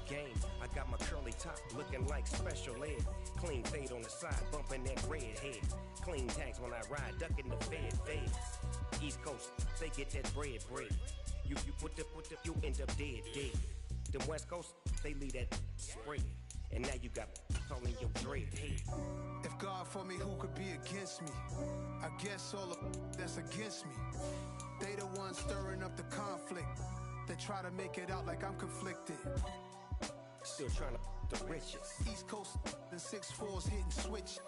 game. I got my curly top looking like special ed. Clean fade on the side, bumping that red head. Clean tags when I ride, ducking the feds. East Coast, they get that bread. You you end up dead. Them West Coast, they leave that spread. And now you got all in your dread head. If God for me, who could be against me? I guess all of that's against me. They the ones stirring up the conflict. They try to make it out like I'm conflicted. Still trying to the riches. East Coast, the 6'4s hitting switch.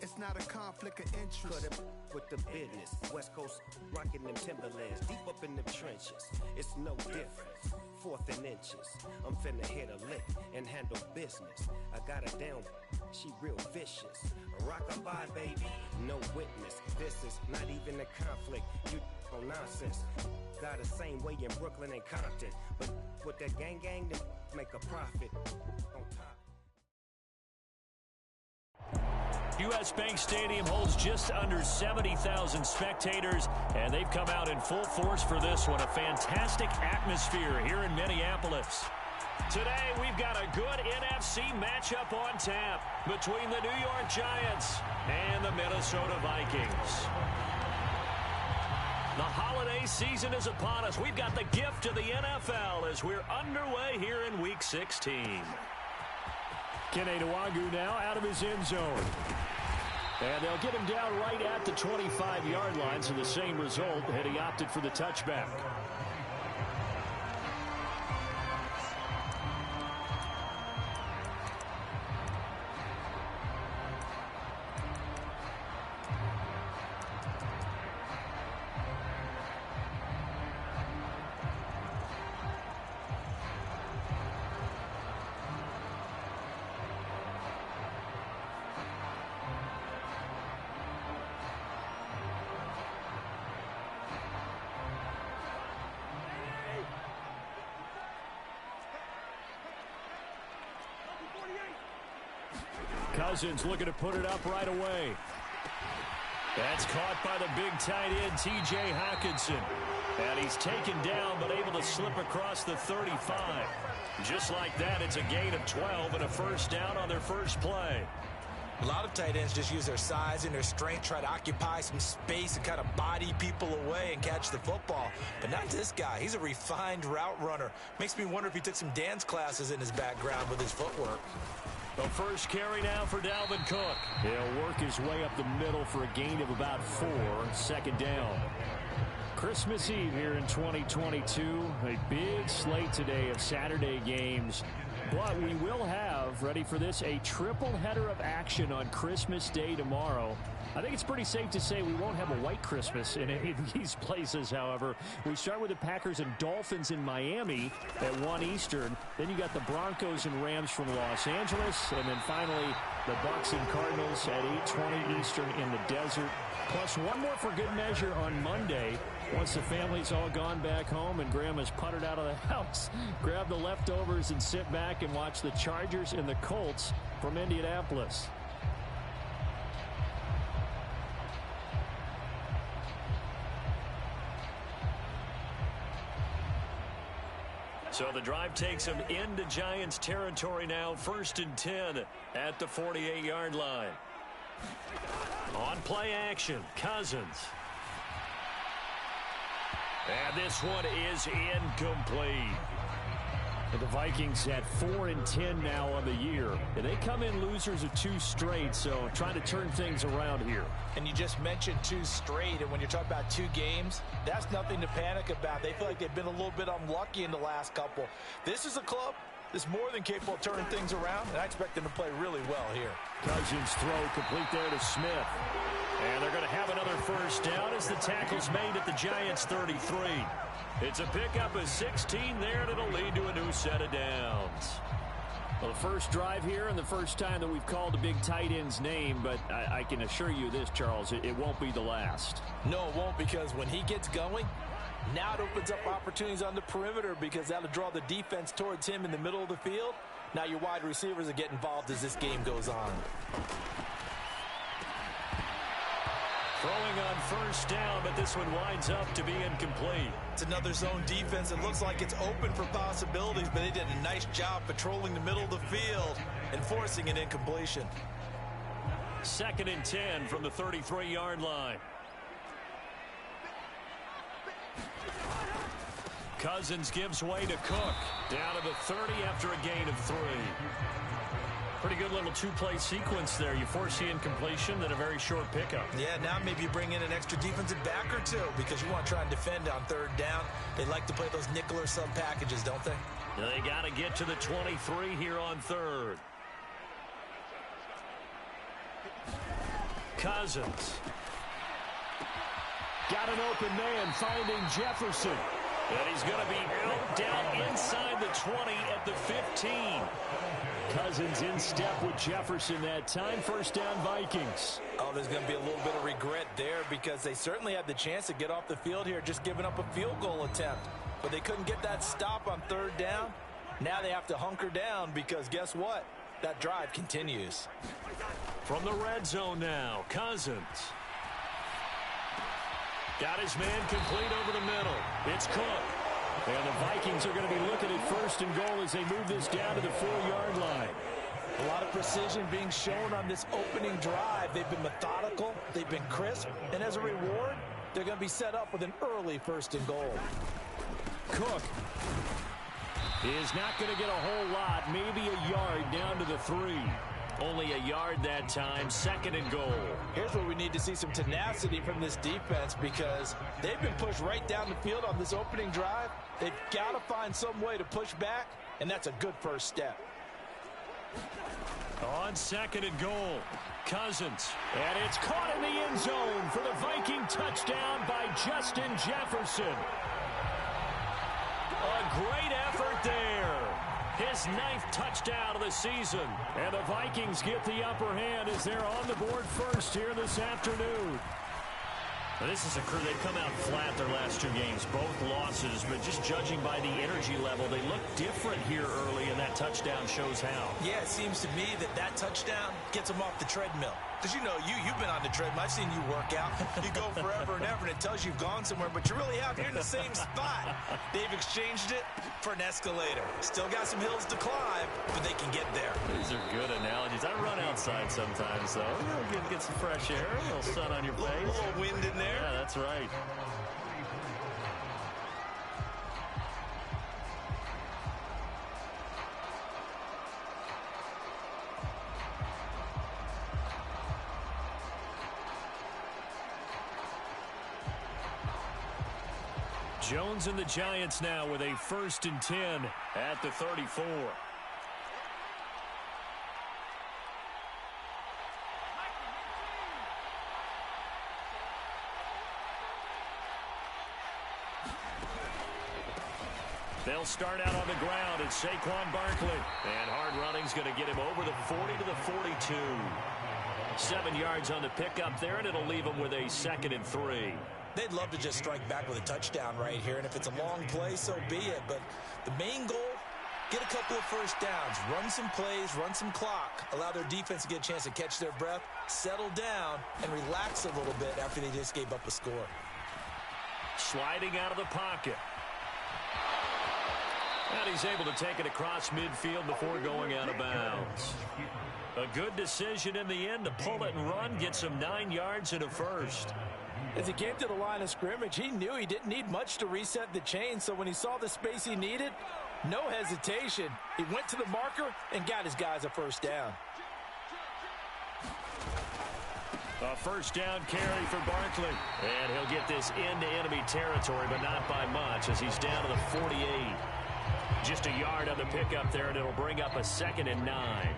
It's not a conflict of interest. Cut it with the business. West Coast rocking them Timberlands, deep up in them trenches. It's no difference. 4th and inches. I'm finna hit a lick and handle business. I got her down, she real vicious. Rock-a-bye, baby, no witness. This is not even a conflict. You on nonsense. Got the same way in Brooklyn and Compton, but with that gang, they make a profit on top. U.S. Bank Stadium holds just under 70,000 spectators, and they've come out in full force for this one. A fantastic atmosphere here in Minneapolis. Today, we've got a good NFC matchup on tap between the New York Giants and the Minnesota Vikings. The holiday season is upon us. We've got the gift of the NFL as we're underway here in Week 16. Kene Nwangwu now out of his end zone. And they'll get him down right at the 25-yard line, so the same result had he opted for the touchback. Cousins looking to put it up right away. That's caught by the big tight end, T.J. Hockenson. And he's taken down, but able to slip across the 35. Just like that, it's a gain of 12 and a first down on their first play. A lot of tight ends just use their size and their strength, try to occupy some space and kind of body people away and catch the football. But not this guy. He's a refined route runner. Makes me wonder if he took some dance classes in his background with his footwork. The first carry now for Dalvin Cook. He'll work his way up the middle for a gain of about 4. Second down. Christmas Eve here in 2022. A big slate today of Saturday games. But we will have, ready for this, a triple header of action on Christmas Day tomorrow. I think it's pretty safe to say we won't have a white Christmas in any of these places, however. We start with the Packers and Dolphins in Miami at 1 Eastern. Then you got the Broncos and Rams from Los Angeles. And then finally, the Bucks and Cardinals at 8:20 Eastern in the desert. Plus one more for good measure on Monday. Once the family's all gone back home and Grandma's puttered out of the house, grab the leftovers and sit back and watch the Chargers and the Colts from Indianapolis. So the drive takes them into Giants territory now. 1st and 10 at the 48-yard line. On play action, Cousins. And this one is incomplete. The Vikings at 4-10 now on the year. And they come in losers of 2 straight, so trying to turn things around here. And you just mentioned 2 straight, and when you're talking about 2 games, that's nothing to panic about. They feel like they've been a little bit unlucky in the last couple. This is a club that's more than capable of turning things around, and I expect them to play really well here. Cousins throw complete there to Smith. And they're going to have another first down as the tackle's made at the Giants' 33. It's a pickup of 16 there, and it'll lead to a new set of downs. Well, the first drive here and the first time that we've called the big tight end's name, but I can assure you this, Charles, it won't be the last. No, it won't, because when he gets going, now it opens up opportunities on the perimeter because that'll draw the defense towards him in the middle of the field. Now your wide receivers will get involved as this game goes on. Throwing on first down, but this one winds up to be incomplete. It's another zone defense. It looks like it's open for possibilities, but they did a nice job patrolling the middle of the field and forcing an incompletion. 2nd and 10 from the 33-yard line. Cousins gives way to Cook. Down to the 30 after a gain of 3. Pretty good little two-play sequence there. You force the incompletion, then a very short pickup. Yeah, now maybe you bring in an extra defensive back or two because you want to try and defend on 3rd down. They like to play those nickel or sub packages, don't they? They got to get to the 23 here on 3rd. Cousins. Got an open man finding Jefferson. And he's going to be out down inside the 20 at the 15. Cousins in step with Jefferson that time. First down, Vikings. Oh, there's going to be a little bit of regret there because they certainly had the chance to get off the field here, just giving up a field goal attempt. But they couldn't get that stop on 3rd down. Now they have to hunker down because guess what? That drive continues. From the red zone now, Cousins. Got his man complete over the middle. It's Cook. And the Vikings are going to be looking at 1st and goal as they move this down to the 4-yard line. A lot of precision being shown on this opening drive. They've been methodical. They've been crisp. And as a reward, they're going to be set up with an early 1st and goal. Cook is not going to get a whole lot. Maybe a yard down to the 3. Only a yard that time. 2nd and goal. Here's where we need to see some tenacity from this defense because they've been pushed right down the field on this opening drive. They've got to find some way to push back, and that's a good first step. On 2nd and goal, Cousins. And it's caught in the end zone for the Viking touchdown by Justin Jefferson. A great effort there. His 9th touchdown of the season. And the Vikings get the upper hand as they're on the board first here this afternoon. Now, this is a crew. They've come out flat their last 2 games, both losses, but just judging by the energy level, they look different here early, and that touchdown shows how. Yeah, it seems to me that touchdown gets them off the treadmill. Because, you know, you've been on the treadmill. I've seen you work out. You go forever and ever, and it tells you you've gone somewhere, but you really have. You're in the same spot. They've exchanged it for an escalator. Still got some hills to climb, but they can get there. These are good analogies. I run outside sometimes, though. You know, get some fresh air, a little sun on your face. A little wind in there. Yeah, that's right. Jones and the Giants now with a 1st and 10 at the 34. They'll start out on the ground. It's Saquon Barkley. And hard running's going to get him over the 40 to the 42. 7 yards on the pickup there, and it'll leave him with a 2nd and 3. They'd love to just strike back with a touchdown right here, and if it's a long play, so be it. But the main goal, get a couple of first downs, run some plays, run some clock, allow their defense to get a chance to catch their breath, settle down, and relax a little bit after they just gave up a score. Sliding out of the pocket. And he's able to take it across midfield before going out of bounds. A good decision in the end to pull it and run, get some 9 yards and a first. As he came to the line of scrimmage, he knew he didn't need much to reset the chain, so when he saw the space he needed, no hesitation. He went to the marker and got his guys a first down. A first down carry for Barkley. And he'll get this into enemy territory, but not by much as he's down to the 48. Just a yard on the pickup there, and it'll bring up a 2nd and 9.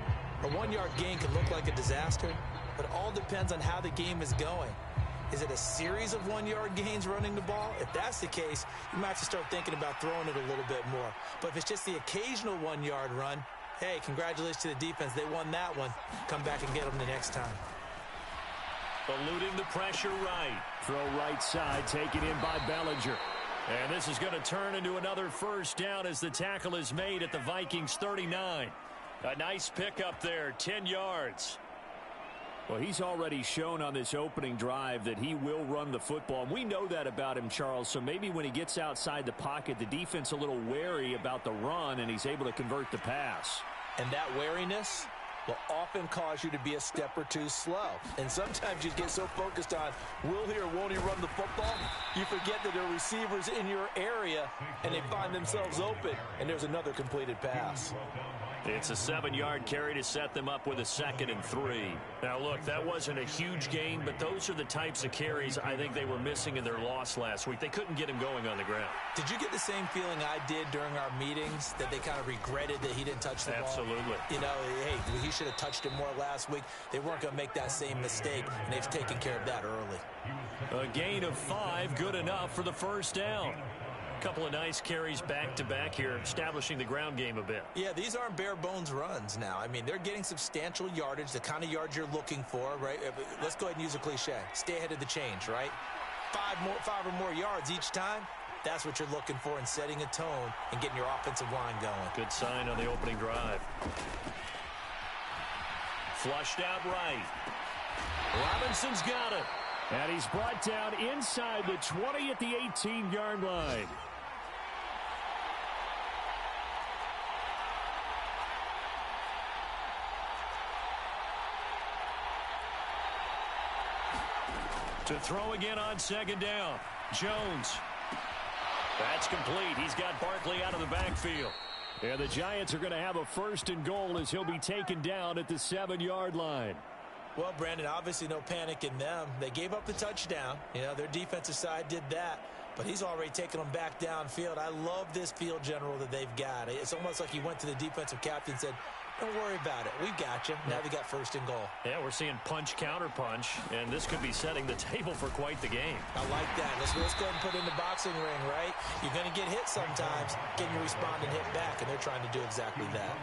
A 1-yard gain can look like a disaster, but it all depends on how the game is going. Is it a series of 1-yard gains running the ball? If that's the case, you might have to start thinking about throwing it a little bit more. But if it's just the occasional 1-yard run, hey, congratulations to the defense. They won that one. Come back and get them the next time. Eluding the pressure right. Throw right side, taken in by Bellinger. And this is going to turn into another first down as the tackle is made at the Vikings 39. A nice pickup there, 10 yards. Well, he's already shown on this opening drive that he will run the football. And we know that about him, Charles. So maybe when he gets outside the pocket, the defense a little wary about the run, and he's able to convert the pass. And that wariness will often cause you to be a step or two slow. And sometimes you get so focused on will he or won't he run the football, you forget that there are receivers in your area, and they find themselves open, and there's another completed pass. It's a 7-yard carry to set them up with a 2nd and 3. Now, look, that wasn't a huge gain, but those are the types of carries I think they were missing in their loss last week. They couldn't get him going on the ground. Did you get the same feeling I did during our meetings, that they kind of regretted that he didn't touch the ball? Absolutely. You know, hey, he should have touched it more last week. They weren't going to make that same mistake, and they've taken care of that early. A gain of 5, good enough for the first down. Couple of nice carries back-to-back here, establishing the ground game a bit. Yeah, these aren't bare-bones runs now. I mean, they're getting substantial yardage, the kind of yards you're looking for, right? Let's go ahead and use a cliche. Stay ahead of the change, right? 5 or more yards each time. That's what you're looking for in setting a tone and getting your offensive line going. Good sign on the opening drive. Flushed out right. Robinson's got it. And he's brought down inside the 20 at the 18-yard line. To throw again on 2nd down. Jones. That's complete. He's got Barkley out of the backfield. And the Giants are going to have a 1st and goal as he'll be taken down at the 7-yard line. Well, Brandon, obviously no panic in them. They gave up the touchdown. You know, their defensive side did that. But he's already taken them back downfield. I love this field general that they've got. It's almost like he went to the defensive captain and said, don't worry about it. We got you. Now they got 1st and goal. Yeah, we're seeing punch, counter punch, and this could be setting the table for quite the game. I like that. Let's go ahead and put it in the boxing ring, right? You're going to get hit sometimes. Can you respond and hit back? And they're trying to do exactly that.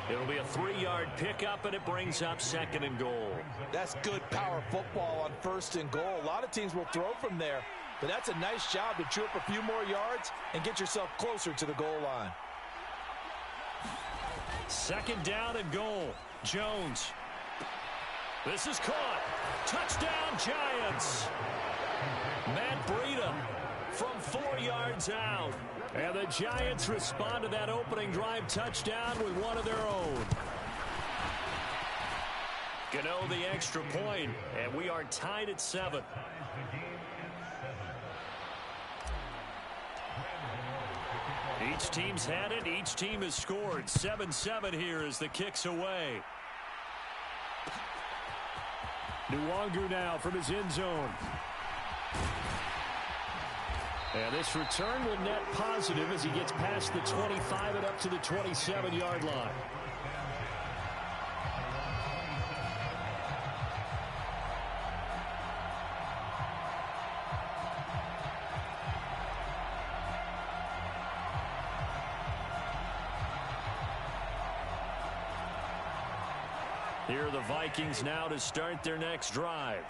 It'll be a 3-yard pickup, and it brings up 2nd and goal. That's good power football on 1st and goal. A lot of teams will throw from there, but that's a nice job to chew up a few more yards and get yourself closer to the goal line. 2nd down and goal. Jones. This is caught. Touchdown, Giants. Matt Breida from 4 yards out. And the Giants respond to that opening drive touchdown with one of their own. Gano the extra point, and we are tied at 7. Each team's had it. Each team has scored. 7-7 here as the kick's away. Nwangu now from his end zone. And this return will net positive as he gets past the 25 and up to the 27-yard line. Here are the Vikings now to start their next drive.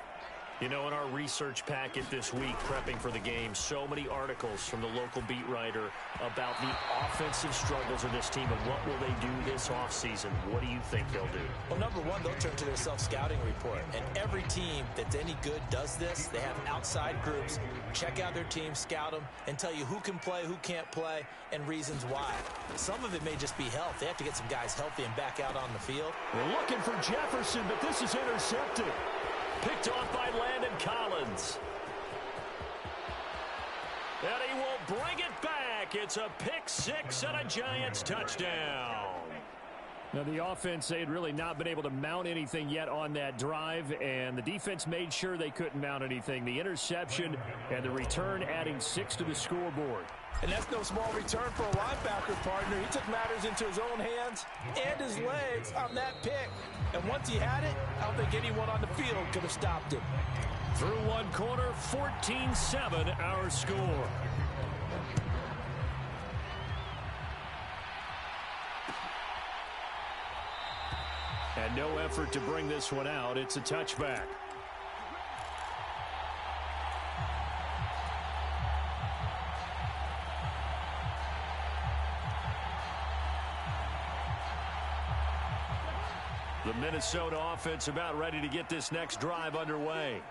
You know, in our research packet this week, prepping for the game, so many articles from the local beat writer about the offensive struggles of this team and what will they do this offseason. What do you think they'll do? Well, number one, they'll turn to their self-scouting report. And every team that's any good does this. They have outside groups. Check out their team, scout them, and tell you who can play, who can't play, and reasons why. Some of it may just be health. They have to get some guys healthy and back out on the field. We're looking for Jefferson, but this is intercepted. Picked off by Landon Collins. And he will bring it back. It's a pick six and a Giants touchdown. Now, the offense, they had really not been able to mount anything yet on that drive, and the defense made sure they couldn't mount anything. The interception and the return adding 6 to the scoreboard. And that's no small return for a linebacker partner. He took matters into his own hands and his legs on that pick. And once he had it, I don't think anyone on the field could have stopped him. Through one quarter, 14-7 our score. And no effort to bring this one out. It's a touchback. The Minnesota offense about ready to get this next drive underway.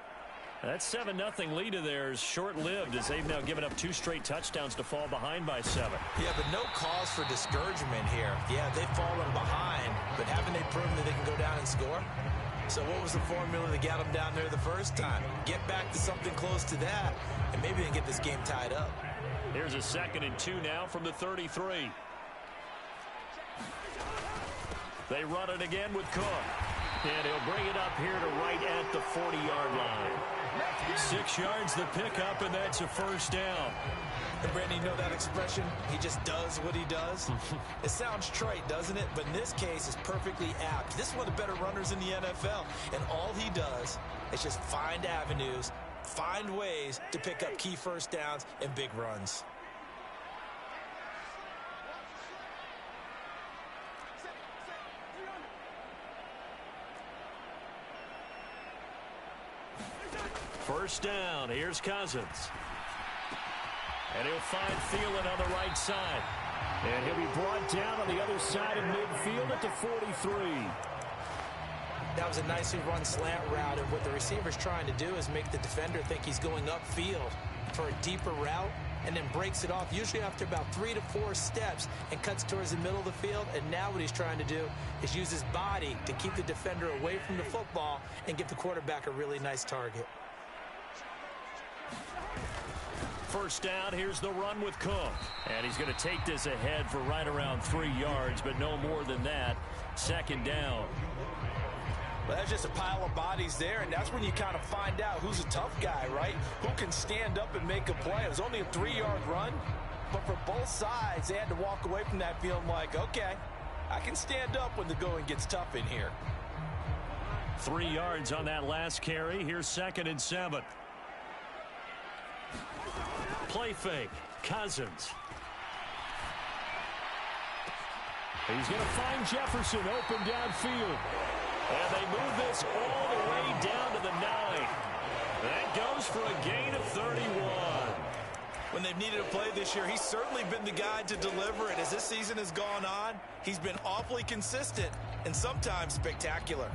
That 7-0 lead of theirs short-lived as they've now given up 2 straight touchdowns to fall behind by 7. Yeah, but no cause for discouragement here. Yeah, they've fallen behind, but haven't they proven that they can go down and score? So what was the formula that got them down there the first time? Get back to something close to that, and maybe they can get this game tied up. Here's a 2nd and 2 now from the 33. They run it again with Cook. And he'll bring it up here to right at the 40-yard line. 6 yards the pickup, and that's a first down. And Brandon, you know that expression? He just does what he does? It sounds trite, doesn't it? But in this case, it's perfectly apt. This is one of the better runners in the NFL. And all he does is just find avenues, find ways to pick up key first downs and big runs. First down. Here's Cousins. And he'll find Thielen on the right side. And he'll be brought down on the other side of midfield at the 43. That was a nicely run slant route, and what the receiver's trying to do is make the defender think he's going upfield for a deeper route, and then breaks it off, usually after about 3 to 4 steps, and cuts towards the middle of the field. And now what he's trying to do is use his body to keep the defender away from the football and give the quarterback a really nice target. First down, here's the run with Cook. And he's going to take this ahead for right around 3 yards, but no more than that. 2nd down. Well, that's just a pile of bodies there, and that's when you kind of find out who's a tough guy, right? Who can stand up and make a play. It was only a 3-yard run, but for both sides, they had to walk away from that feeling like, okay, I can stand up when the going gets tough in here. 3 yards on that last carry. Here's 2nd and 7. Play fake. Cousins. He's going to find Jefferson open downfield. And they move this all the way down to the 9. That goes for a gain of 31. When they've needed a play this year, he's certainly been the guy to deliver it. As this season has gone on, he's been awfully consistent and sometimes spectacular.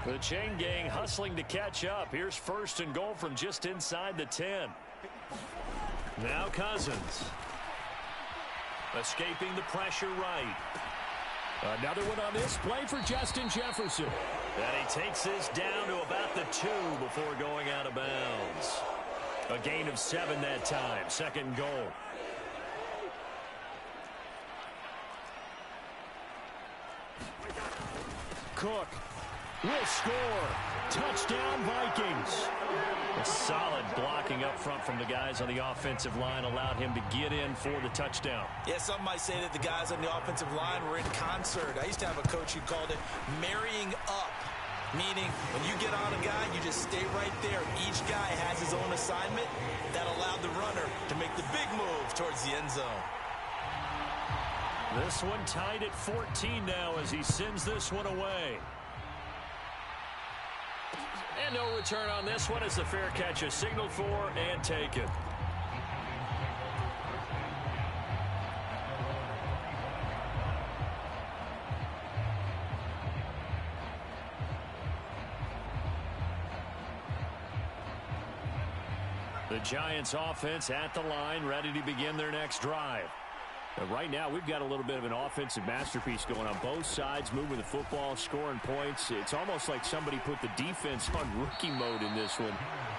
The chain gang hustling to catch up. Here's 1st and goal from just inside the 10. Now Cousins. Escaping the pressure right. Another one on this play for Justin Jefferson. And he takes this down to about the 2 before going out of bounds. A gain of 7 that time. 2nd goal. Cook will score. Touchdown, Vikings. A solid blocking up front from the guys on the offensive line allowed him to get in for the touchdown. Yeah, some might say that the guys on the offensive line were in concert. I used to have a coach who called it marrying up, meaning when you get on a guy, you just stay right there. Each guy has his own assignment. That allowed the runner to make the big move towards the end zone. This one tied at 14 now as he sends this one away. And no return on this one as the fair catch is signaled for and taken. The Giants offense at the line, ready to begin their next drive. But right now, we've got a little bit of an offensive masterpiece going on both sides, moving the football, scoring points. It's almost like somebody put the defense on rookie mode in this one.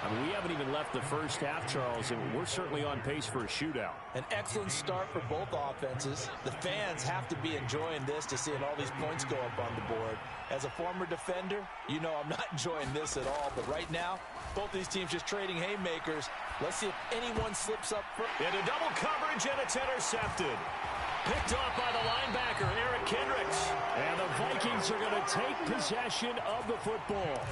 I mean, we haven't even left the first half, Charles, and we're certainly on pace for a shootout. An excellent start for both offenses. The fans have to be enjoying this to seeing all these points go up on the board. As a former defender, you know I'm not enjoying this at all. But right now, both these teams just trading haymakers. Let's see if anyone slips up. Into double coverage, and it's intercepted. Picked off by the linebacker, Eric Kendricks. And the Vikings are going to take possession of the football.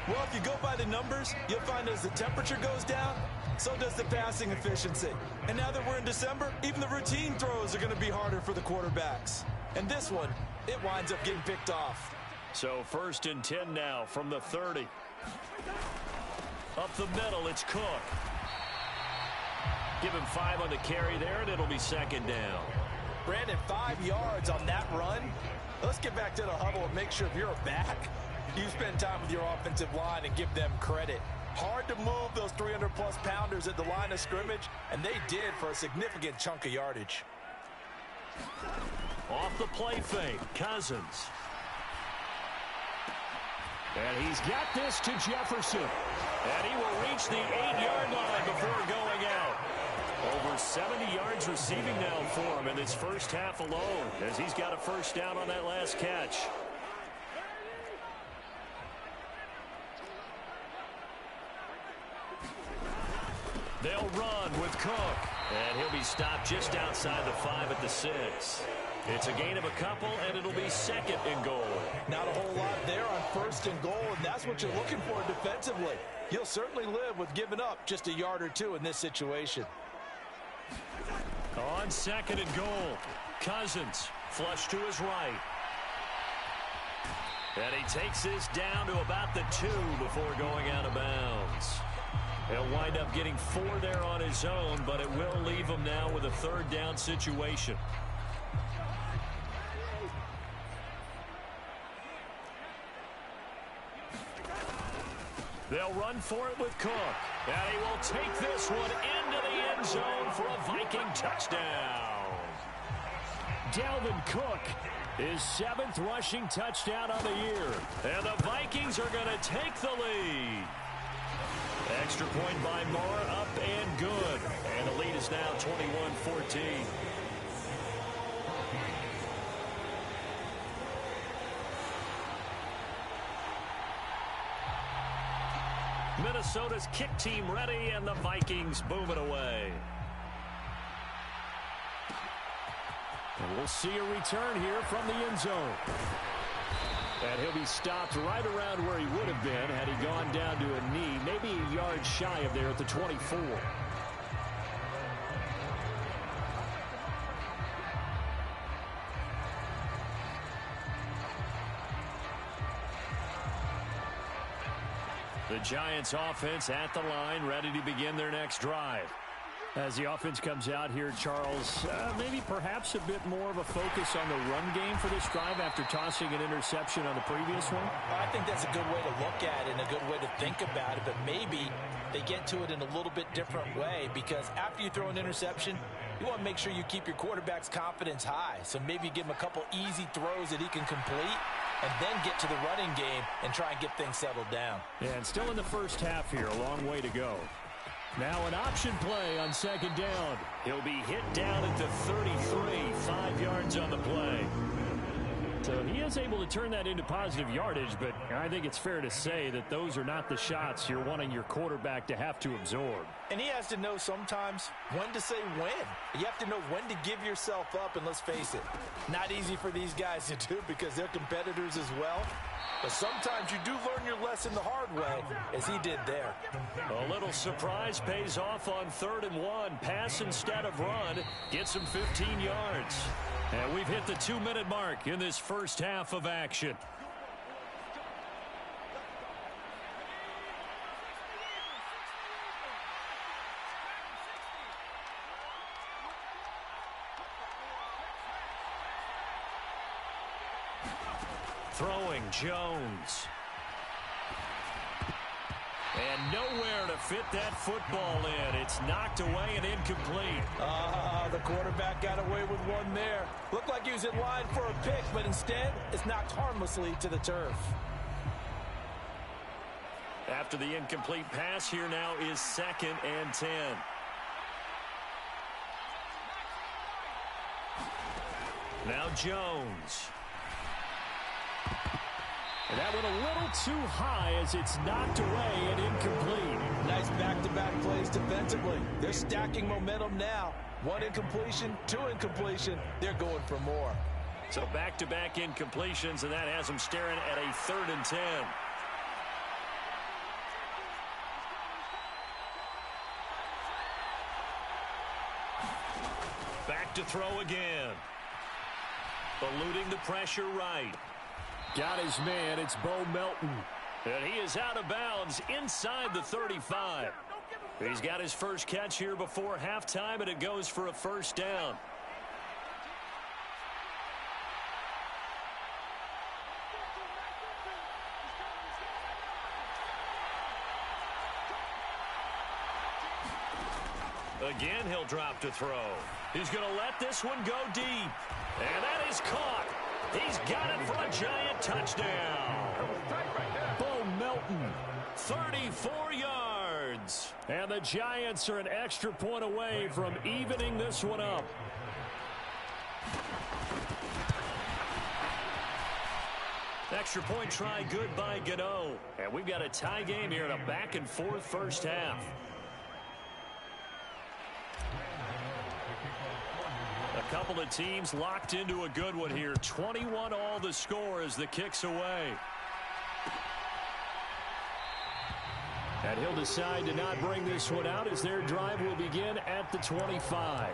Well, if you go by the numbers, you'll find as the temperature goes down, so does the passing efficiency. And now that we're in December, even the routine throws are going to be harder for the quarterbacks. And this one, it winds up getting picked off. So 1st and 10 now from the 30. Up the middle, it's Cook. Give him 5 on the carry there, and it'll be 2nd down. Brandon, 5 yards on that run. Let's get back to the huddle and make sure if you're a back, you spend time with your offensive line and give them credit. Hard to move those 300-plus pounders at the line of scrimmage, and they did for a significant chunk of yardage. Off the play fake, Cousins. And he's got this to Jefferson. And he will reach the 8-yard line before going out. Over 70 yards receiving now for him in this first half alone, as he's got a first down on that last catch. They'll run with Cook. And he'll be stopped just outside the 5 at the 6. It's a gain of a couple, and it'll be second and goal. Not a whole lot there on first and goal, and that's what you're looking for defensively. You'll certainly live with giving up just a yard or two in this situation. On second and goal, Cousins flush to his right. And he takes this down to about the 2 before going out of bounds. He'll wind up getting 4 there on his own, but it will leave him now with a third down situation. They'll run for it with Cook. And he will take this one into the end zone for a Viking touchdown. Dalvin Cook, his 7th rushing touchdown of the year. And the Vikings are going to take the lead. Extra point by Moore, up and good. And the lead is now 21-14. Minnesota's kick team ready, and the Vikings boom it away. And we'll see a return here from the end zone. And he'll be stopped right around where he would have been had he gone down to a knee, maybe a yard shy of there at the 24. The Giants offense at the line, ready to begin their next drive. As the offense comes out here, Charles, maybe perhaps a bit more of a focus on the run game for this drive after tossing an interception on the previous one? I think that's a good way to look at it and a good way to think about it, but maybe they get to it in a little bit different way, because after you throw an interception, you want to make sure you keep your quarterback's confidence high. So maybe give him a couple easy throws that he can complete, and then get to the running game and try and get things settled down. Yeah, and still in the first half here, a long way to go. Now an option play on second down. He'll be hit down at the 33, 5 yards on the play. So he is able to turn that into positive yardage, but I think it's fair to say that those are not the shots you're wanting your quarterback to have to absorb. And he has to know sometimes when to say when. You have to know when to give yourself up, and let's face it, not easy for these guys to do because they're competitors as well. But sometimes you do learn your lesson the hard way, as he did there. A little surprise pays off on 3rd and 1. Pass instead of run. Gets him 15 yards. And we've hit the 2-minute mark in this first half of action. Throwing Jones. And nowhere to fit that football in. It's knocked away and incomplete. The quarterback got away with one there. Looked like he was in line for a pick, but instead it's knocked harmlessly to the turf. After the incomplete pass, here now is 2nd and 10. Now Jones. And that went a little too high as it's knocked away and incomplete. Nice back-to-back plays defensively. They're stacking momentum now. 1 incompletion, 2 incompletion. They're going for more. So back-to-back incompletions, and that has them staring at a 3rd and 10. Back to throw again. Eluding the pressure right. Got his man. It's Bo Melton. And he is out of bounds inside the 35. He's got his first catch here before halftime, and it goes for a first down. Again, he'll drop to throw. He's going to let this one go deep. And that is caught. He's got it for a giant touchdown. Bo Melton, 34 yards. And the Giants are an extra point away from evening this one up. Extra point try good by Gano. And we've got a tie game here in a back-and-forth first half. A couple of teams locked into a good one here. 21 all the score as the kick's away. And he'll decide to not bring this one out as their drive will begin at the 25.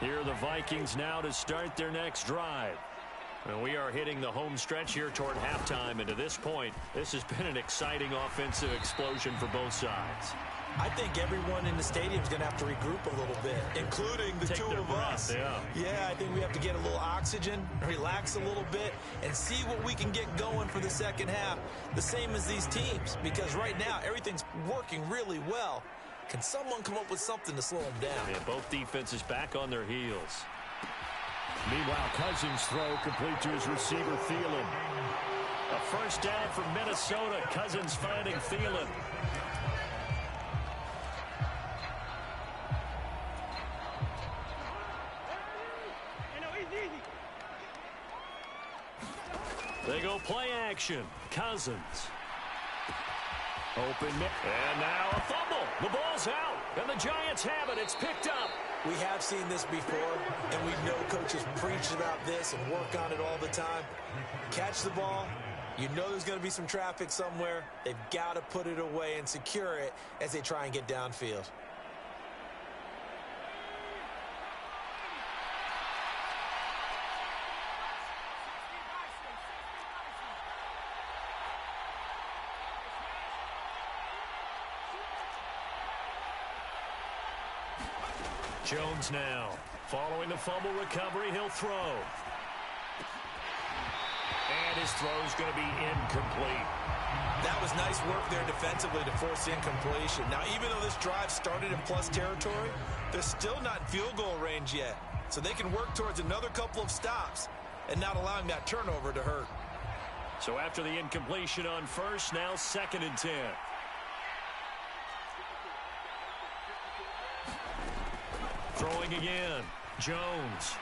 Here are the Vikings now to start their next drive. And we are hitting the home stretch here toward halftime. And to this point, this has been an exciting offensive explosion for both sides. I think everyone in the stadium is going to have to regroup a little bit, including the two of us. Yeah, I think we have to get a little oxygen, relax a little bit, and see what we can get going for the second half, the same as these teams. Because right now, everything's working really well. Can someone come up with something to slow them down? Yeah, both defenses back on their heels. Meanwhile, Cousins' throw complete to his receiver, Thielen. A first down for Minnesota. Cousins finding Thielen. They go play action. Cousins. Open. And now a fumble. The ball's out. And the Giants have it. It's picked up. We have seen this before, and we know coaches preach about this and work on it all the time. Catch the ball. You know there's going to be some traffic somewhere. They've got to put it away and secure it as they try and get downfield. Jones now. Following the fumble recovery, he'll throw. And his throw's going to be incomplete. That was nice work there defensively to force the incompletion. Now, even though this drive started in plus territory, they're still not in field goal range yet. So they can work towards another couple of stops and not allowing that turnover to hurt. So after the incompletion on first, now 2nd and 10. Throwing again. Jones.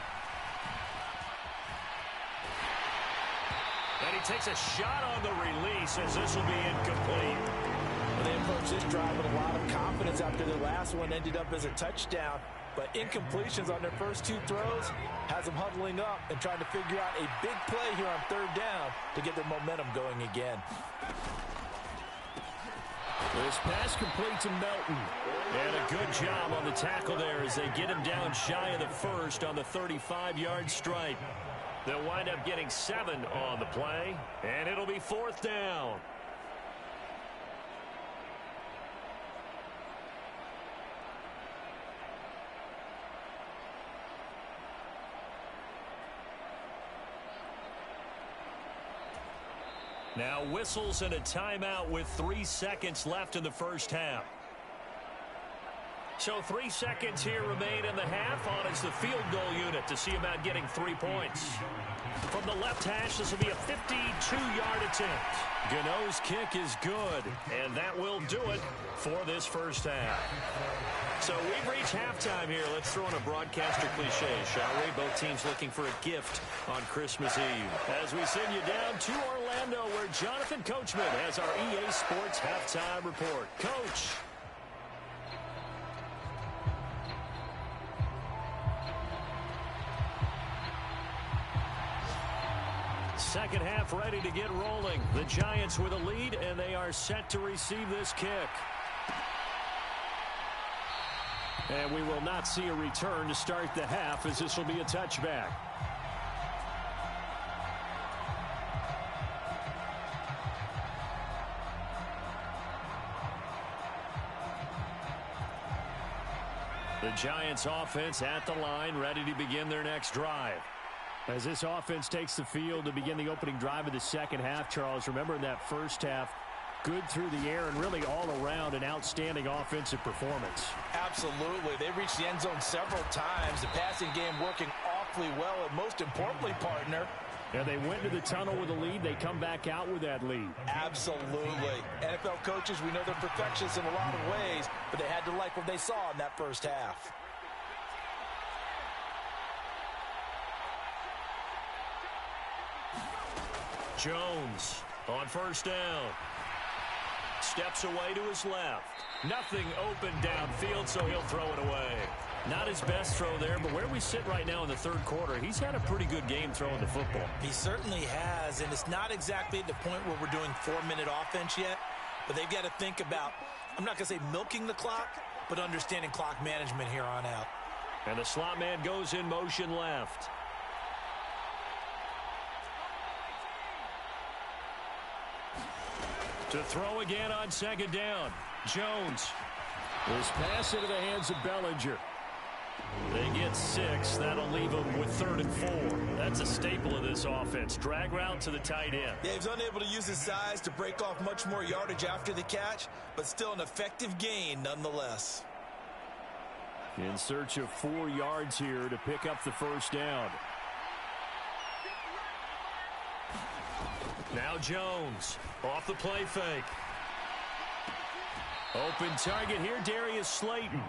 And he takes a shot on the release as this will be incomplete. Well, they approached this drive with a lot of confidence after their last one ended up as a touchdown. But incompletions on their first two throws has them huddling up and trying to figure out a big play here on 3rd down to get their momentum going again. This pass complete to Melton. And a good job on the tackle there as they get him down shy of the first on the 35-yard strike. They'll wind up getting 7 on the play, and it'll be 4th down. Now whistles and a timeout with 3 seconds left in the first half. So 3 seconds here remain in the half. On is the field goal unit to see about getting 3 points. From the left hash, this will be a 52-yard attempt. Gano's kick is good, and that will do it for this first half. So we've reached halftime here. Let's throw in a broadcaster cliche, shall we? Both teams looking for a gift on Christmas Eve. As we send you down to Orlando, where Jonathan Coachman has our EA Sports Halftime Report. Coach. Second half ready to get rolling. The Giants with a lead, and they are set to receive this kick. And we will not see a return to start the half, as this will be a touchback. The Giants offense at the line, ready to begin their next drive. As this offense takes the field to begin the opening drive of the second half, Charles, remember in that first half, good through the air and really all around an outstanding offensive performance. Absolutely. They reached the end zone several times. The passing game working awfully well, and most importantly, partner, and they went to the tunnel with a lead. They come back out with that lead. Absolutely. NFL coaches, we know they're perfectionists in a lot of ways, but they had to like what they saw in that first half. Jones on first down. Steps away to his left. Nothing open downfield, so he'll throw it away. Not his best throw there, but where we sit right now in the third quarter, he's had a pretty good game throwing the football. He certainly has, and it's not exactly at the point where we're doing 4-minute offense yet, but they've got to think about, I'm not going to say milking the clock, but understanding clock management here on out. And the slot man goes in motion left. To throw again on second down. Jones. This pass into the hands of Bellinger. They get 6. That'll leave them with 3rd and 4. That's a staple of this offense. Drag route to the tight end. Yeah, he's unable to use his size to break off much more yardage after the catch, but still an effective gain nonetheless. In search of 4 yards here to pick up the first down. Now Jones off the play fake. Open target here, Darius Slayton.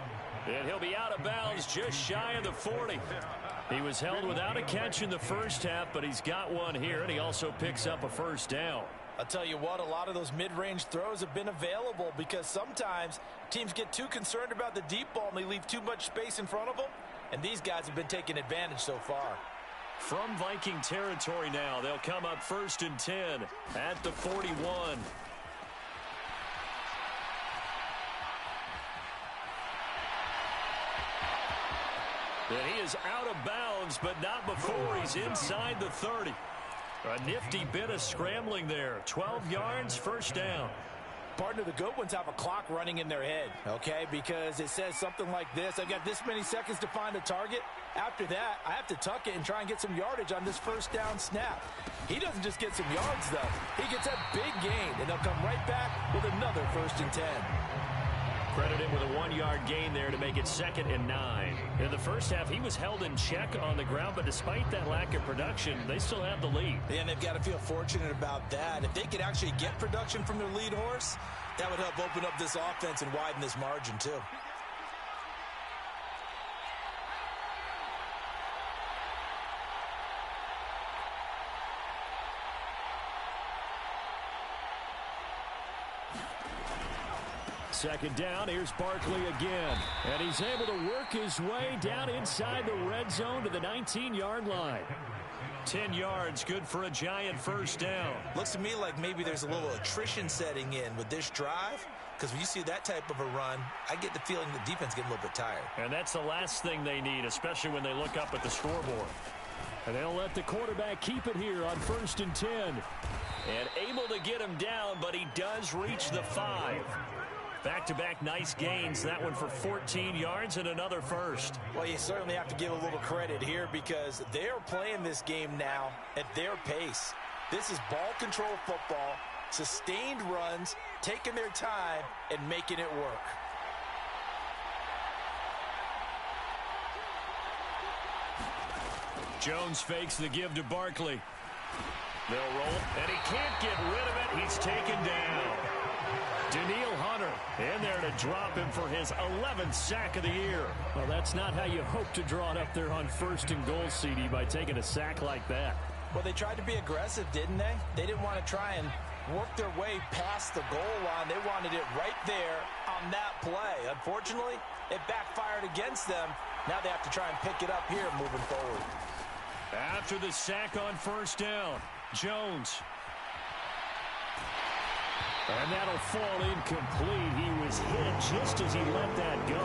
And he'll be out of bounds just shy of the 40. He was held without a catch in the first half, but he's got one here, and he also picks up a first down. I'll tell you what, a lot of those mid-range throws have been available because sometimes teams get too concerned about the deep ball and they leave too much space in front of them, and these guys have been taking advantage so far. From Viking territory now, they'll come up 1st and 10 at the 41. And he is out of bounds, but not before he's inside the 30. A nifty bit of scrambling there. 12 yards, first down. Partner, the good ones have a clock running in their head, okay? Because it says something like this. I've got this many seconds to find a target. After that, I have to tuck it and try and get some yardage on this first down snap. He doesn't just get some yards, though. He gets a big gain, and they'll come right back with another 1st and 10. Credit him with a 1-yard gain there to make it 2nd and 9. In the first half, he was held in check on the ground, but despite that lack of production, they still have the lead. And they've got to feel fortunate about that. If they could actually get production from their lead horse, that would help open up this offense and widen this margin, too. Second down, here's Barkley again. And he's able to work his way down inside the red zone to the 19-yard line. 10 yards, good for a giant first down. Looks to me like maybe there's a little attrition setting in with this drive, because when you see that type of a run, I get the feeling the defense getting a little bit tired. And that's the last thing they need, especially when they look up at the scoreboard. And they'll let the quarterback keep it here on 1st and 10. And able to get him down, but he does reach the 5. Back-to-back nice gains. That one for 14 yards and another first. Well, you certainly have to give a little credit here because they are playing this game now at their pace. This is ball control football, sustained runs, taking their time, and making it work. Jones fakes the give to Barkley. They'll roll, and he can't get rid of it. He's taken down. Daniil Hunter in there to drop him for his 11th sack of the year. Well, that's not how you hope to draw it up there on 1st and goal, CD, by taking a sack like that. Well, they tried to be aggressive, didn't they? They didn't want to try and work their way past the goal line. They wanted it right there on that play. Unfortunately, it backfired against them. Now they have to try and pick it up here moving forward. After the sack on 1st down, Jones. And that'll fall incomplete. He was hit just as he let that go.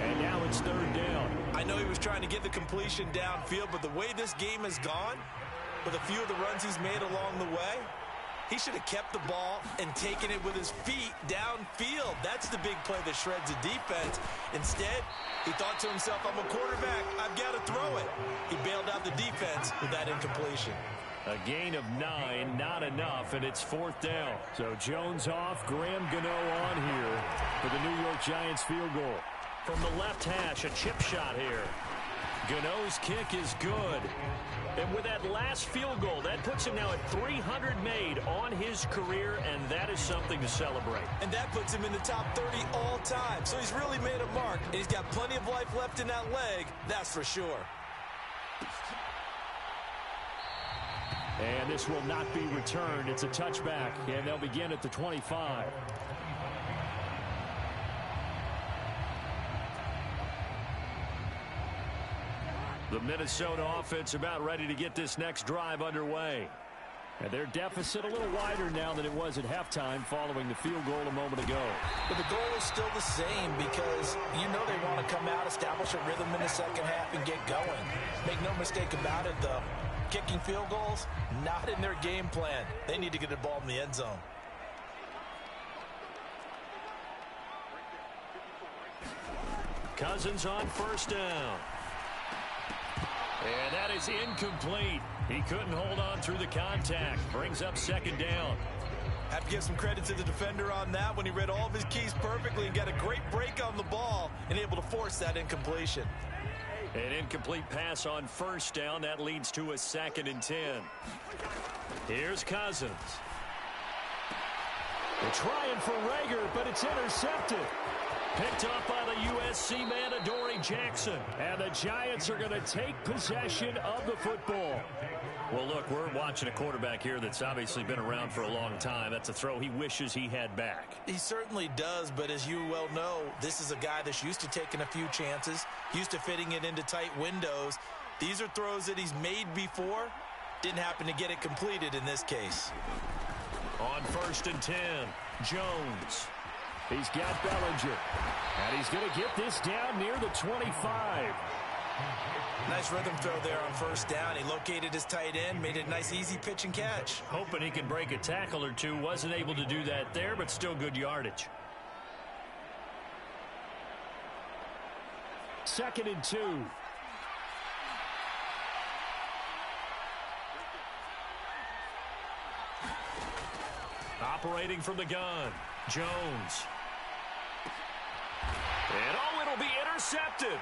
And now it's 3rd down. I know he was trying to get the completion downfield, but the way this game has gone, with a few of the runs he's made along the way, He should have kept the ball and taken it with his feet downfield. That's the big play that shreds the defense. Instead, he thought to himself, I'm a quarterback. I've got to throw it. He bailed out the defense with that incompletion. A gain of 9, not enough, and it's 4th down. So Jones off, Graham Gano on here for the New York Giants field goal. From the left hash, a chip shot here. Gano's kick is good. And with that last field goal, that puts him now at 300 made on his career, and that is something to celebrate. And that puts him in the top 30 all time. So he's really made a mark, and he's got plenty of life left in that leg, that's for sure. And this will not be returned. It's a touchback, and they'll begin at the 25. The Minnesota offense about ready to get this next drive underway. And their deficit a little wider now than it was at halftime following the field goal a moment ago. But the goal is still the same because you know they want to come out, establish a rhythm in the second half, and get going. Make no mistake about it, though. Kicking field goals, not in their game plan. They need to get the ball in the end zone. Cousins on first down. And that is incomplete. He couldn't hold on through the contact. Brings up 2nd down. Have to give some credit to the defender on that when he read all of his keys perfectly and got a great break on the ball and able to force that incompletion. An incomplete pass on first down. That leads to a 2nd and 10. Here's Cousins. They're trying for Rager, but it's intercepted. Picked up by the USC man, Adoree Jackson. And the Giants are going to take possession of the football. Well, look, we're watching a quarterback here that's obviously been around for a long time. That's a throw he wishes he had back. He certainly does, but as you well know, this is a guy that's used to taking a few chances, used to fitting it into tight windows. These are throws that he's made before. Didn't happen to get it completed in this case. On 1st and 10, Jones. He's got Bellinger. And he's going to get this down near the 25. Nice rhythm throw there on first down. He located his tight end, made it a nice easy pitch and catch. Hoping he can break a tackle or two. Wasn't able to do that there, but still good yardage. 2nd and 2. Operating from the gun, Jones. And it'll be intercepted.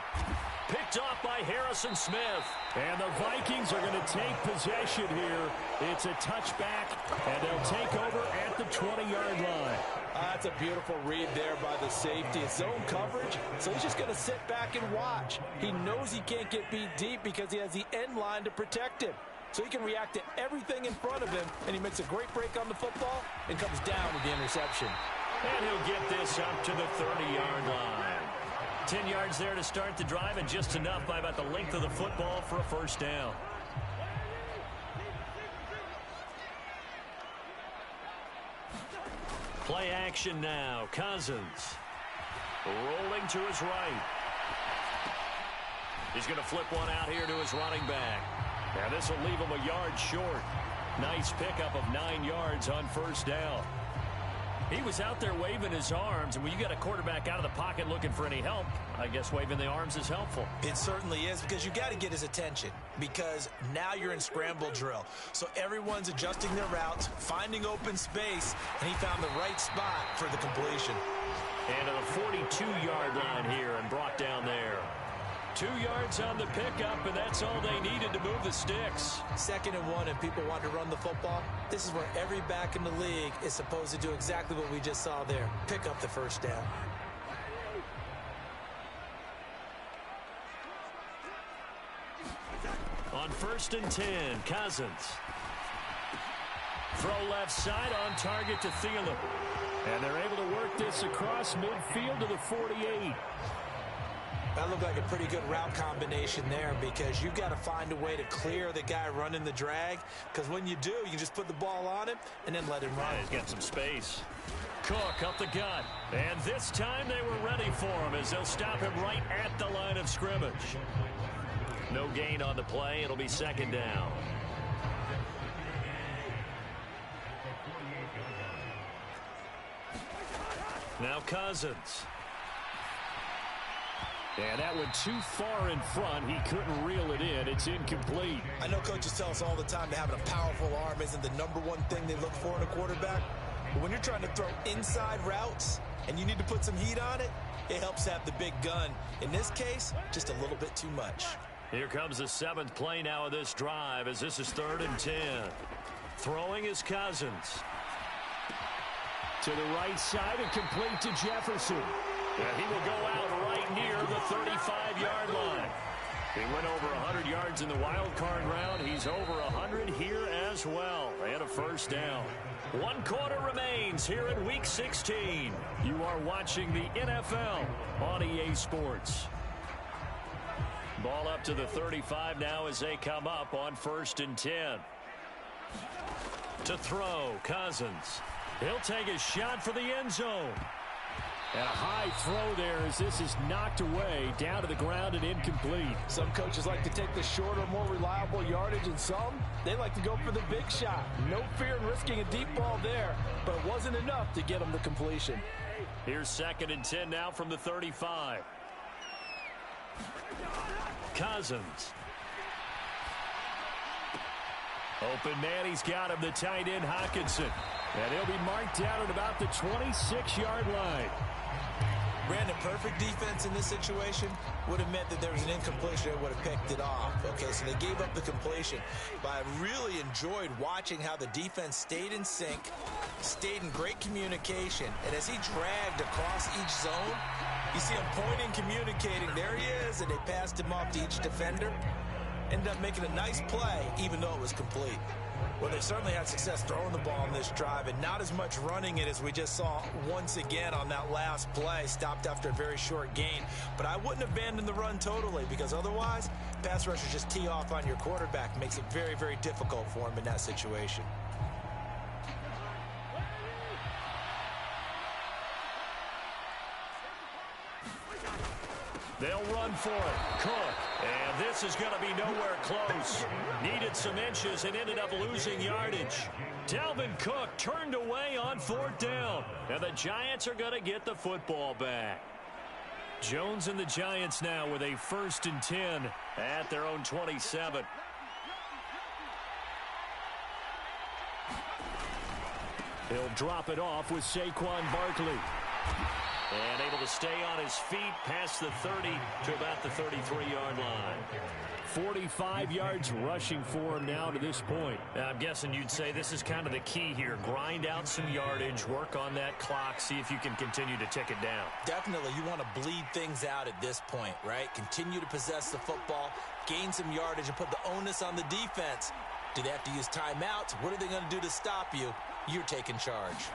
Picked off by Harrison Smith. And the Vikings are going to take possession here. It's a touchback, and they'll take over at the 20-yard line. That's a beautiful read there by the safety. It's zone coverage, so he's just going to sit back and watch. He knows he can't get beat deep because he has the end line to protect him. So he can react to everything in front of him, and he makes a great break on the football and comes down with the interception. And he'll get this up to the 30-yard line. 10 yards there to start the drive, and just enough by about the length of the football for a first down. Play action now. Cousins rolling to his right. He's going to flip one out here to his running back. And this will leave him a yard short. Nice pickup of 9 yards on first down. He was out there waving his arms, and when you get a quarterback out of the pocket looking for any help, I guess waving the arms is helpful. It certainly is, because you got to get his attention, because now you're in scramble drill. So everyone's adjusting their routes, finding open space, and he found the right spot for the completion. And to the 42-yard line here and brought down there. 2 yards on the pickup, and that's all they needed to move the sticks. 2nd and 1, and people want to run the football. This is where every back in the league is supposed to do exactly what we just saw there. Pick up the first down. On 1st and 10, Cousins. Throw left side, on target to Thielen. And they're able to work this across midfield to the 48. That looked like a pretty good route combination there, because you've got to find a way to clear the guy running the drag, because when you do, you can just put the ball on him and then let him run. He's got some space. Cook up the gut. And this time they were ready for him as they'll stop him right at the line of scrimmage. No gain on the play. It'll be 2nd down. Now Cousins. And that went too far in front. He couldn't reel it in. It's incomplete. I know coaches tell us all the time that having a powerful arm isn't the number one thing they look for in a quarterback. But when you're trying to throw inside routes and you need to put some heat on it, it helps have the big gun. In this case, just a little bit too much. Here comes the 7th play now of this drive as this is 3rd and 10. Throwing is Cousins. To the right side and complete to Jefferson. And he will go out right near the 35-yard line. He went over 100 yards in the wild card round. He's over 100 here as well. And a first down. 1 quarter remains here in Week 16. You are watching the NFL on EA Sports. Ball up to the 35 now as they come up on 1st and 10. To throw, Cousins. He'll take a shot for the end zone. And a high throw there as this is knocked away, down to the ground and incomplete. Some coaches like to take the shorter, more reliable yardage, and some, they like to go for the big shot. No fear in risking a deep ball there, but it wasn't enough to get them the completion. Here's 2nd and 10 now from the 35. Cousins. Open man, he's got him, the tight end, Hockenson. And he'll be marked down at about the 26-yard line. Brandon, perfect defense in this situation would have meant that there was an incompletion that would have picked it off. Okay, so they gave up the completion. But I really enjoyed watching how the defense stayed in sync, stayed in great communication, and as he dragged across each zone, you see him pointing, communicating. There he is, and they passed him off to each defender. Ended up making a nice play, even though it was complete. Well, they certainly had success throwing the ball on this drive and not as much running it as we just saw once again on that last play. Stopped after a very short gain. But I wouldn't abandon the run totally because otherwise, pass rushers just tee off on your quarterback. Makes it very, very difficult for him in that situation. They'll run for it. Cook. And this is going to be nowhere close. Needed some inches and ended up losing yardage. Dalvin Cook turned away on 4th down. And the Giants are going to get the football back. Jones and the Giants now with a 1st and 10 at their own 27. He'll drop it off with Saquon Barkley. And able to stay on his feet past the 30 to about the 33-yard line. 45 yards rushing for him now to this point. I'm guessing you'd say this is kind of the key here. Grind out some yardage, work on that clock, see if you can continue to tick it down. Definitely, you want to bleed things out at this point, right? Continue to possess the football, gain some yardage, and put the onus on the defense. Do they have to use timeouts? What are they going to do to stop you? You're taking charge.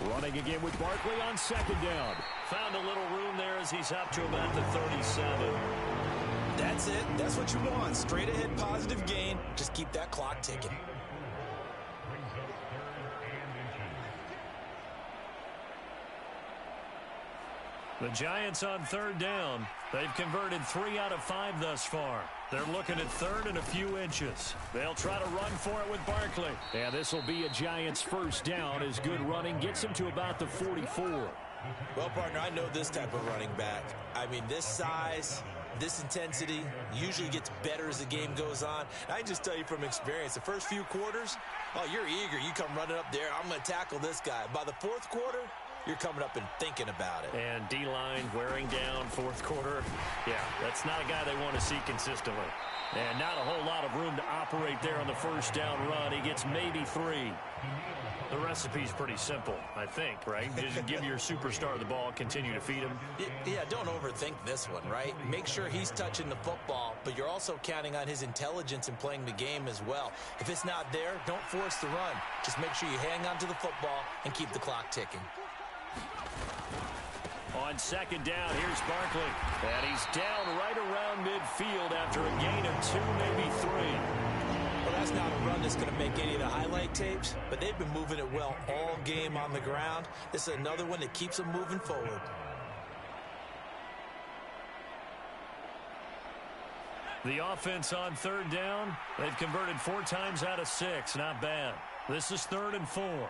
Running again with Barkley on 2nd down. Found a little room there as he's up to about the 37. That's it. That's what you want. Straight ahead positive gain. Just keep that clock ticking. The Giants on 3rd down. They've converted 3 out of 5 thus far. They're looking at 3rd and a few inches. They'll try to run for it with Barkley. And this will be a Giants 1st down as good running gets him to about the 44. Well, partner, I know this type of running back. I mean, this size, this intensity usually gets better as the game goes on. I can just tell you from experience, the first few quarters, oh, you're eager. You come running up there. I'm going to tackle this guy. By the 4th quarter, you're coming up and thinking about it. And D-line wearing down 4th quarter. Yeah, that's not a guy they want to see consistently. And not a whole lot of room to operate there on the 1st down run. He gets maybe 3. The recipe's pretty simple, I think, right? Just give your superstar the ball, continue to feed him. Yeah, don't overthink this one, right? Make sure he's touching the football, but you're also counting on his intelligence in playing the game as well. If it's not there, don't force the run. Just make sure you hang on to the football and keep the clock ticking. On 2nd down, here's Barkley. And he's down right around midfield after a gain of 2, maybe 3. Well, that's not a run that's going to make any of the highlight tapes, but they've been moving it well all game on the ground. This is another one that keeps them moving forward. The offense on 3rd down, they've converted 4 times out of 6. Not bad. This is 3rd and 4.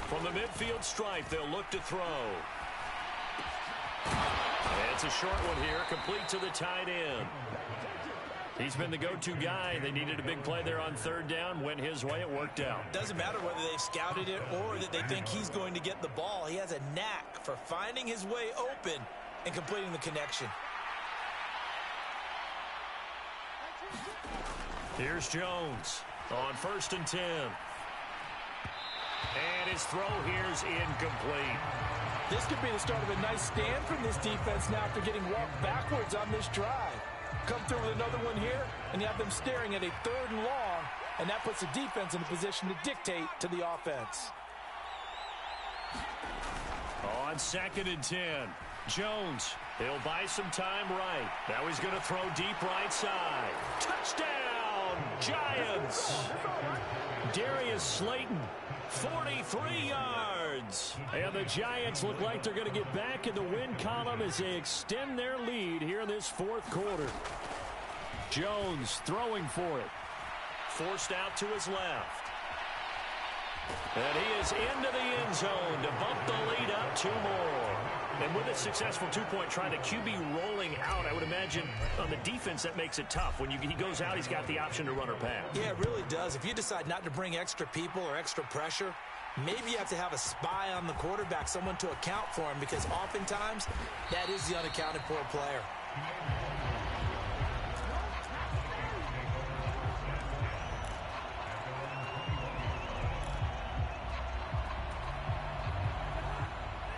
From the midfield stripe, they'll look to throw. It's a short one here, complete to the tight end. He's been the go-to guy. They needed a big play there on third down. Went his way. It worked out. Doesn't matter whether they've scouted it or that they think he's going to get the ball. He has a knack for finding his way open and completing the connection. Here's Jones on 1st and 10. And his throw here's incomplete. This could be the start of a nice stand from this defense now after getting walked backwards on this drive. Come through with another one here, and you have them staring at a 3rd and long, and that puts the defense in a position to dictate to the offense. On 2nd and 10, Jones, he'll buy some time right. Now he's going to throw deep right side. Touchdown, Giants! Darius Slayton, 43 yards. And the Giants look like they're going to get back in the win column as they extend their lead here in this 4th quarter. Jones throwing for it. Forced out to his left. And he is into the end zone to bump the lead up 2 more. And with a successful 2-point try, the QB rolling out, I would imagine on the defense that makes it tough. When he goes out, he's got the option to run or pass. Yeah, it really does. If you decide not to bring extra people or extra pressure, maybe you have to have a spy on the quarterback, someone to account for him, because oftentimes that is the unaccounted for player.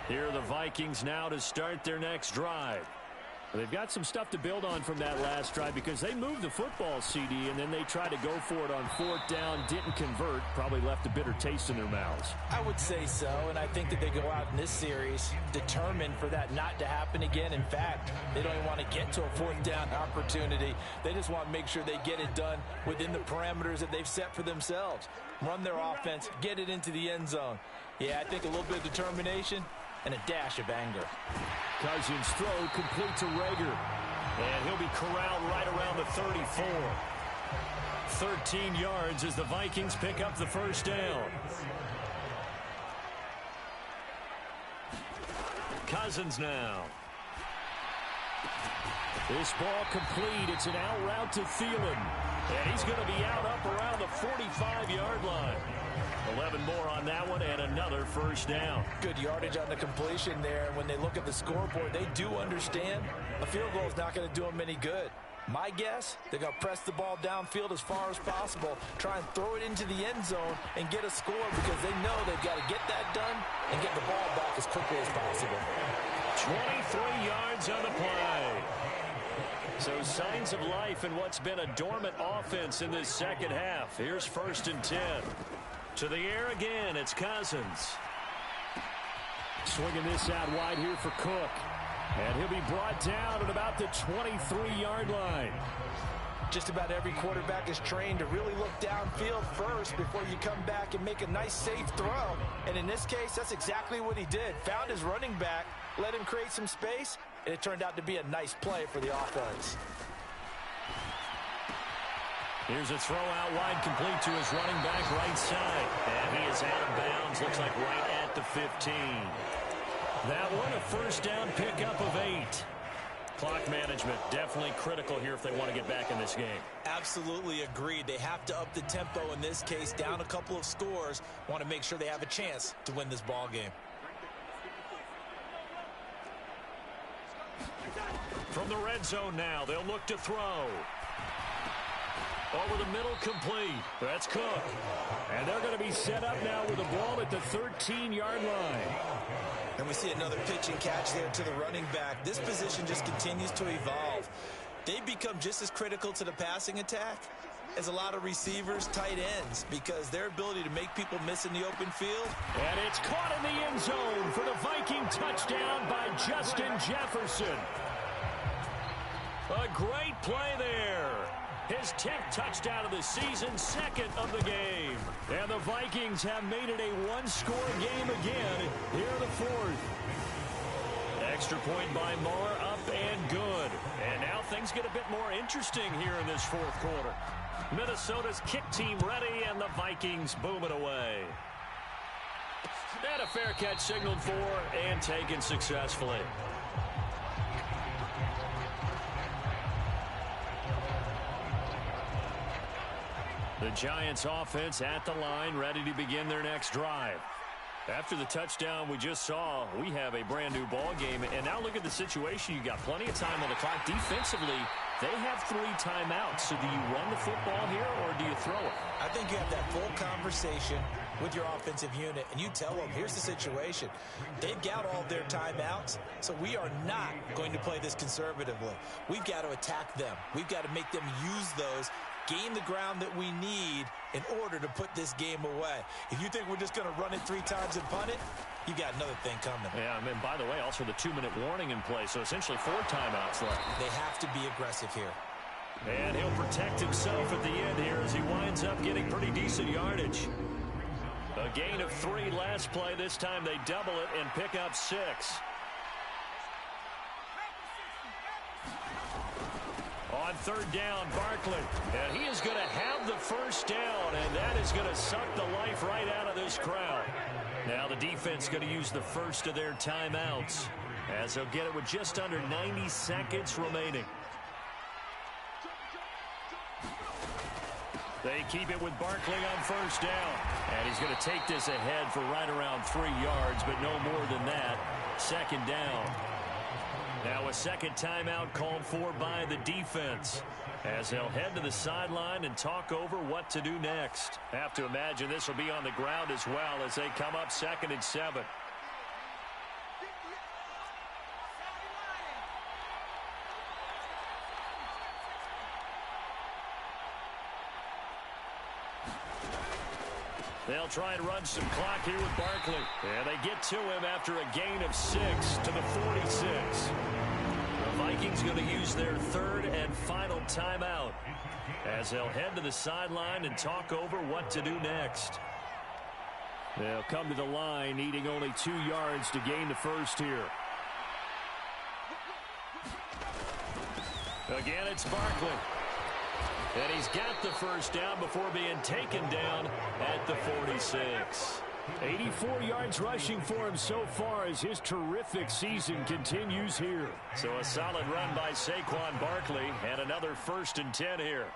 Here are the Vikings now to start their next drive. They've got some stuff to build on from that last drive because they moved the football, CD, and then they tried to go for it on 4th down, didn't convert, probably left a bitter taste in their mouths. I would say so, and I think that they go out in this series determined for that not to happen again. In fact, they don't even want to get to a 4th down opportunity. They just want to make sure they get it done within the parameters that they've set for themselves. Run their offense, get it into the end zone. Yeah, I think a little bit of determination and a dash of anger. Cousins' throw complete to Rager. And he'll be corralled right around the 34. 13 yards as the Vikings pick up the 1st down. Cousins now. This ball complete. It's an out route to Thielen. And he's going to be out up around the 45-yard line. 11 more on that one and another 1st down. Good yardage on the completion there. When they look at the scoreboard, they do understand a field goal is not going to do them any good. My guess, they're going to press the ball downfield as far as possible, try and throw it into the end zone and get a score because they know they've got to get that done and get the ball back as quickly as possible. 23 yards on the play. So signs of life in what's been a dormant offense in this 2nd half. Here's 1st and 10. To the air again, it's Cousins. Swinging this out wide here for Cook. And he'll be brought down at about the 23-yard line. Just about every quarterback is trained to really look downfield first before you come back and make a nice, safe throw. And in this case, that's exactly what he did. Found his running back, let him create some space, and it turned out to be a nice play for the offense. Here's a throw out wide, complete to his running back right side. And he is out of bounds, looks like right at the 15. That one, a 1st down pickup of 8. Clock management definitely critical here if they want to get back in this game. Absolutely agreed. They have to up the tempo in this case, down a couple of scores. Want to make sure they have a chance to win this ball game. From the red zone now, they'll look to throw. Over the middle, complete. That's Cook. And they're going to be set up now with the ball at the 13-yard line. And we see another pitch and catch there to the running back. This position just continues to evolve. They become just as critical to the passing attack as a lot of receivers, tight ends, because their ability to make people miss in the open field. And it's caught in the end zone for the Viking touchdown by Justin Jefferson. A great play there. His 10th touchdown of the season, 2nd of the game. And the Vikings have made it a 1-score game again here in the 4th. Extra point by Moore, up and good. And now things get a bit more interesting here in this 4th quarter. Minnesota's kick team ready, and the Vikings boom it away. And a fair catch signaled for and taken successfully. The Giants offense at the line, ready to begin their next drive. After the touchdown we just saw, we have a brand new ball game. And now look at the situation. You got plenty of time on the clock. Defensively, they have 3 timeouts. So do you run the football here or do you throw it? I think you have that full conversation with your offensive unit, and you tell them, here's the situation. They've got all of their timeouts, so we are not going to play this conservatively. We've got to attack them. We've got to make them use those, gain the ground that we need in order to put this game away. If you think we're just going to run it 3 times and punt it, you got another thing coming. Yeah, and by the way, also the 2-minute warning in play, so essentially 4 timeouts left. They have to be aggressive here. And he'll protect himself at the end here as he winds up getting pretty decent yardage. A gain of 3 last play. This time they double it and pick up 6. On 3rd down, Barkley. And he is going to have the first down, and that is going to suck the life right out of this crowd. Now the defense going to use the first of their timeouts as they'll get it with just under 90 seconds remaining. They keep it with Barkley on 1st down. And he's going to take this ahead for right around 3 yards, but no more than that. 2nd down. Now a second timeout called for by the defense as they'll head to the sideline and talk over what to do next. Have to imagine this will be on the ground as well as they come up 2nd and 7. They'll try and run some clock here with Barkley. And they get to him after a gain of 6 to the 46. The Vikings going to use their 3rd and final timeout as they'll head to the sideline and talk over what to do next. They'll come to the line needing only 2 yards to gain the first here. Again, it's Barkley. And he's got the first down before being taken down at the 46. 84 yards rushing for him so far as his terrific season continues here. So a solid run by Saquon Barkley and another 1st and 10 here.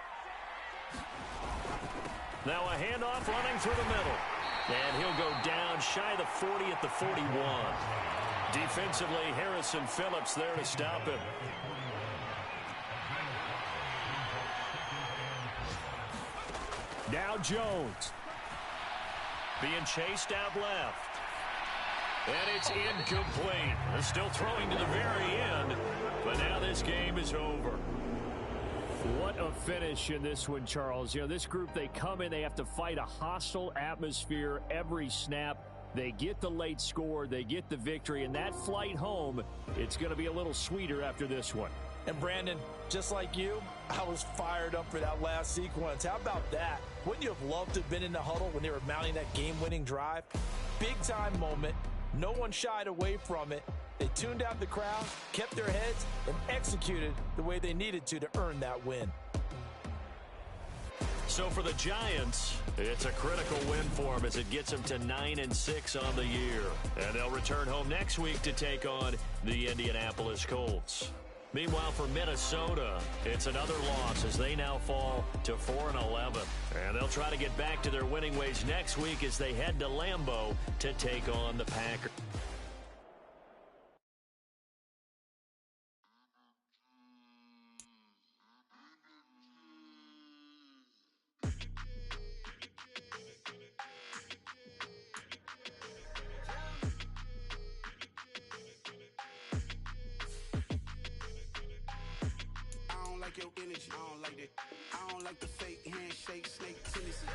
Now a handoff running through the middle. And he'll go down shy of the 40 at the 41. Defensively, Harrison Phillips there to stop him. Now Jones. Being chased out left. And it's incomplete. They're still throwing to the very end. But now this game is over. What a finish in this one, Charles. You know, this group, they come in, they have to fight a hostile atmosphere every snap. They get the late score, they get the victory, and that flight home, it's going to be a little sweeter after this one. And Brandon, just like you, I was fired up for that last sequence. How about that? Wouldn't you have loved to have been in the huddle when they were mounting that game-winning drive? Big-time moment. No one shied away from it. They tuned out the crowd, kept their heads, and executed the way they needed to earn that win. So for the Giants, it's a critical win for them as it gets them to 9-6 on the year. And they'll return home next week to take on the Indianapolis Colts. Meanwhile, for Minnesota, it's another loss as they now fall to 4-11. And they'll try to get back to their winning ways next week as they head to Lambeau to take on the Packers. Your energy, I don't like that. I don't like the fake handshake, snake tendency.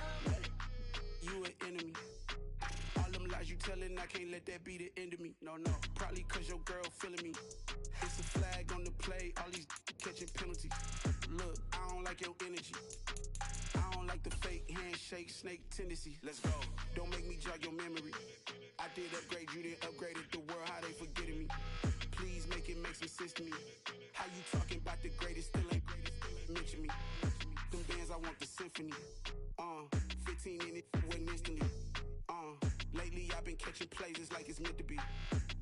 You an enemy. All them lies you telling, I can't let that be the end of me. No, probably cause your girl feeling me. It's a flag on the play, all these catching penalties. Look, I don't like your energy. I don't like the fake handshake, snake tendency. Let's go. Don't make me jog your memory. I did upgrade, you didn't upgrade it. The world, how they forgetting me. Please make it make some sense to me. How you talking about the greatest, still ain't mention me. Them bands, I want the symphony. 15 in it, wasn't instantly. Lately I've been switching plays, it's like it's meant to be.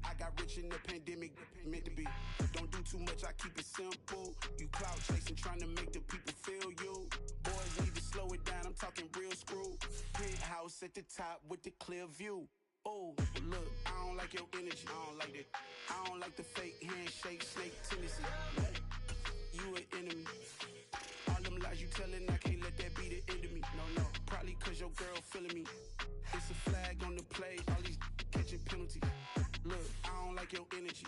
I got rich in the pandemic, meant to be. Don't do too much, I keep it simple. You clout chasing, trying to make the people feel you. Boys need to slow it down, I'm talking real screw. Penthouse at the top with the clear view. Oh, look, I don't like your energy, I don't like that. I don't like the fake handshake, snake tendency. You an enemy. All them lies you telling, I can't let that be the end of me. No, probably cause your girl feeling me. It's a flag on the play, all these catching penalties. Look, I don't like your energy.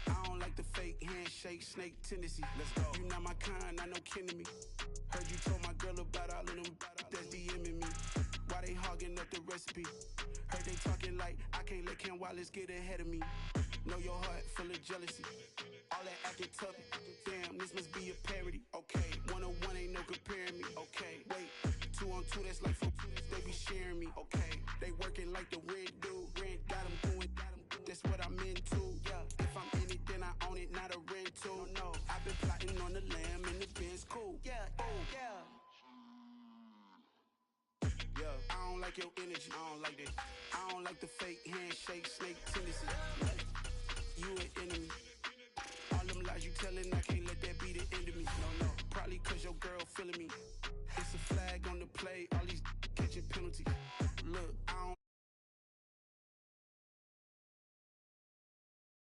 I don't like the fake handshake, snake tendency. Let's go. You not my kind, I know kin to me. Heard you told my girl about all of them that's DMing me. Why they hogging up the recipe? Heard they talking like I can't let Ken Wallace get ahead of me. Know your heart full of jealousy. All that acting tough, damn, this must be a parody. Okay, 101 ain't no comparing me. Okay, wait, 2 on 2, that's like 4 they be sharing me. Okay, they working like the rent do. Rent got them going, that's what I'm into. Yeah, if I'm in it, then I own it, not a rental. No, I've been plotting on the lamb and the Benz cool. Yeah, oh, yeah. Yeah, I don't like your energy, I don't like that. I don't like the fake handshake, snake tendency. You an enemy. All them lies you telling, I can't let that be the end of me. No, probably cause your girl feeling me.